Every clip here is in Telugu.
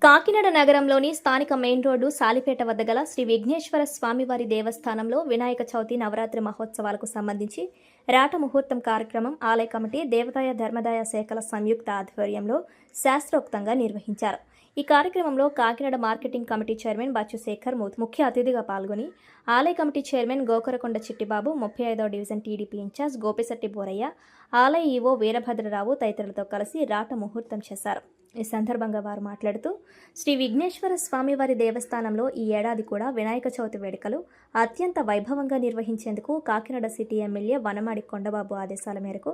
కాకినాడ నగరంలోని స్థానిక మెయిన్ రోడ్డు సాలిపేట వద్ద గల శ్రీ విఘ్నేశ్వర స్వామివారి దేవస్థానంలో వినాయక చవితి నవరాత్రి మహోత్సవాలకు సంబంధించి రాట ముహూర్తం కార్యక్రమం ఆలయ కమిటీ దేవాదాయ ధర్మదాయ శాఖల సంయుక్త ఆధ్వర్యంలో శాస్త్రోక్తంగా నిర్వహించారు. ఈ కార్యక్రమంలో Kakinada marketing committee chairman Bachchu Shekhar ముఖ్య అతిథిగా పాల్గొని ఆలయ కమిటీ చైర్మన్ గోకరకొండ చిట్టిబాబు, 35వ division TDP incharge Gopisetti Boraiah, ఆలయ ఈవో వీరభద్రరావు తదితరులతో కలిసి రాట ముహూర్తం చేశారు. ఈ సందర్భంగా వారు మాట్లాడుతూ శ్రీ విఘ్నేశ్వర స్వామివారి దేవస్థానంలో ఈ ఏడాది కూడా వినాయక చవితి వేడుకలు అత్యంత వైభవంగా నిర్వహించేందుకు కాకినాడ సిటీ ఎమ్మెల్యే వనమాడి కొండబాబు ఆదేశాల మేరకు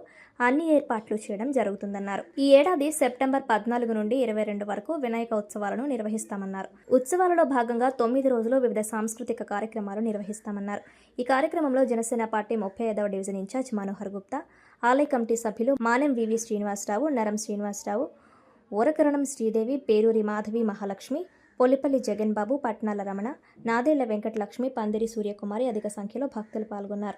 అన్ని ఏర్పాట్లు చేయడం జరుగుతుందన్నారు. ఈ ఏడాది సెప్టెంబర్ 14 నుండి 22 వరకు వినాయక ఉత్సవాలను నిర్వహిస్తామన్నారు. ఉత్సవాలలో భాగంగా 9 రోజులు వివిధ సాంస్కృతిక కార్యక్రమాలు నిర్వహిస్తామన్నారు. ఈ కార్యక్రమంలో జనసేన పార్టీ 35వ డివిజన్ ఇన్ఛార్జ్ మనోహర్ గుప్తా, ఆలయ కమిటీ సభ్యులు మానెం వివి శ్రీనివాసరావు, నరం శ్రీనివాసరావు, ఓరకరణం శ్రీదేవి, పేరూరి మాధవి మహాలక్ష్మి, పొల్లిపల్లి జగన్ బాబు, పట్నాల రమణ, నాదేళ్ల వెంకటలక్ష్మి, పందిరి సూర్యకుమారి అధిక సంఖ్యలో భక్తులు పాల్గొన్నారు.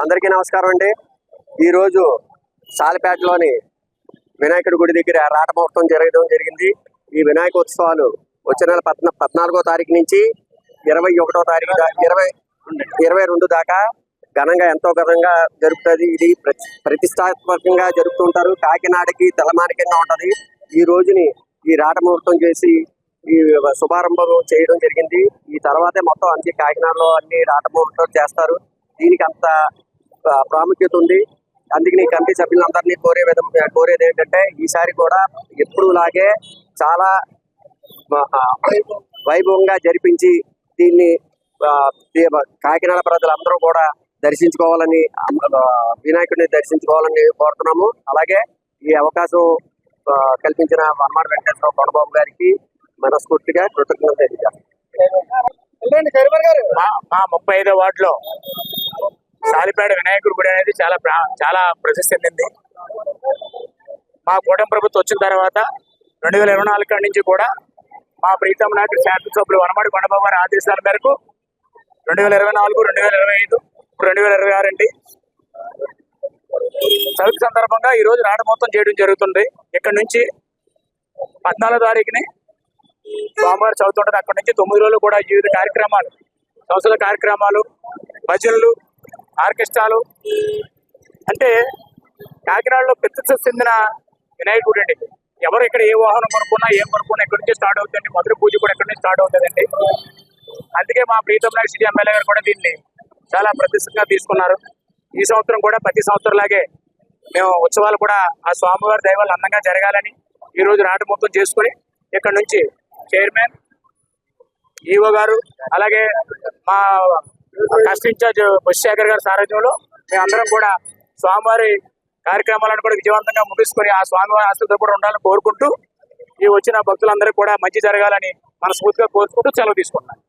అందరికీ నమస్కారం అండి. ఈరోజు సాలిపేటలోని వినాయకుడి గుడి దగ్గర రాట ముహూర్తం జరగడం జరిగింది. ఈ వినాయక ఉత్సవాలు వచ్చే నెల 14వ తారీఖు నుంచి 21వ తారీఖు 22 దాకా ఘనంగా ఎంతో ఘనంగా జరుగుతుంది. ఇది ప్రతిష్టాత్మకంగా జరుపుతుంటారు. కాకినాడకి తెలమానికంగా ఉంటది. ఈ రోజుని ఈ రాట ముహూర్తం చేసి ఈ శుభారంభం చేయడం జరిగింది. ఈ తర్వాతే మొత్తం అన్ని కాకినాడలో అన్ని రాట ముహూర్తం చేస్తారు. దీనికి అంత ప్రాముఖ్యత ఉంది. అందుకని కమిటీ సభ్యులందరినీ కోరేది ఏంటంటే ఈసారి కూడా ఎప్పుడు లాగే చాలా వైభవంగా జరిపించి దీన్ని కాకినాడ ప్రజలందరూ కూడా దర్శించుకోవాలని, వినాయకుడిని దర్శించుకోవాలని కోరుతున్నాము. అలాగే ఈ అవకాశం కల్పించిన వనమాడి వెంకటేశ్వర కొండబాబు గారికి మనస్ఫూర్తిగా కృతజ్ఞతలు తెలియజేస్తాం. మా 35వ వార్డులో సాలిపేట వినాయకుడి గుడి అనేది చాలా ప్రసిద్ధి చెందింది. మా కూటమి ప్రభుత్వం వచ్చిన తర్వాత 2024 కాడి నుంచి కూడా మా ప్రీతం నాయకుడు శాసనసభ్యులు వనమాడి కొండబాబు గారి ఆదేశాల మేరకు 2024, 2025, 2026 అండి చవితి సందర్భంగా ఈ రోజు రాట మొత్తం చేయడం జరుగుతుంది. ఇక్కడ నుంచి 14వ తారీఖుని సోమవారం చవితి ఉంటుంది. అక్కడి నుంచి 9 రోజులు కూడా వివిధ కార్యక్రమాలు, సంస్థల కార్యక్రమాలు, భజనలు, ఆర్కెస్ట్రాలు, అంటే కాకినాడలో ప్రతిష్ట చెందిన వినాయకుడు అండి. ఎవరు ఇక్కడ ఏ వాహనం కొనుక్కున్నా ఏం కొనుక్కున్నా ఇక్కడి నుంచి స్టార్ట్ అవుతుంది. మొదటి పూజ కూడా ఇక్కడి నుంచి స్టార్ట్ అవుతుందండి. అందుకే మా ప్రీతం నాయక్ సిటీ ఎమ్మెల్యే గారు కూడా దీన్ని చాలా ప్రతిష్టంగా తీసుకున్నారు. ఈ సంవత్సరం కూడా ప్రతి సంవత్సరం లాగే మేము ఉత్సవాలు కూడా ఆ స్వామివారి దైవాలు అందంగా జరగాలని ఈ రోజు రాట మొత్తం చేసుకుని ఇక్కడ నుంచి చైర్మన్, ఈవో గారు, అలాగే మా ట్రస్ట్ ఇన్ఛార్జ్ బచ్చు శేఖర్ గారి సారథ్యంలో మేమందరం కూడా స్వామివారి కార్యక్రమాలను కూడా విజయవంతంగా ముగించుకొని ఆ స్వామివారి ఆశీస్సులతో కూడా ఉండాలని కోరుకుంటూ ఈ వచ్చిన భక్తులందరికీ కూడా మంచి జరగాలని మనస్ఫూర్తిగా కోరుకుంటూ సెలవు తీసుకుంటున్నాను.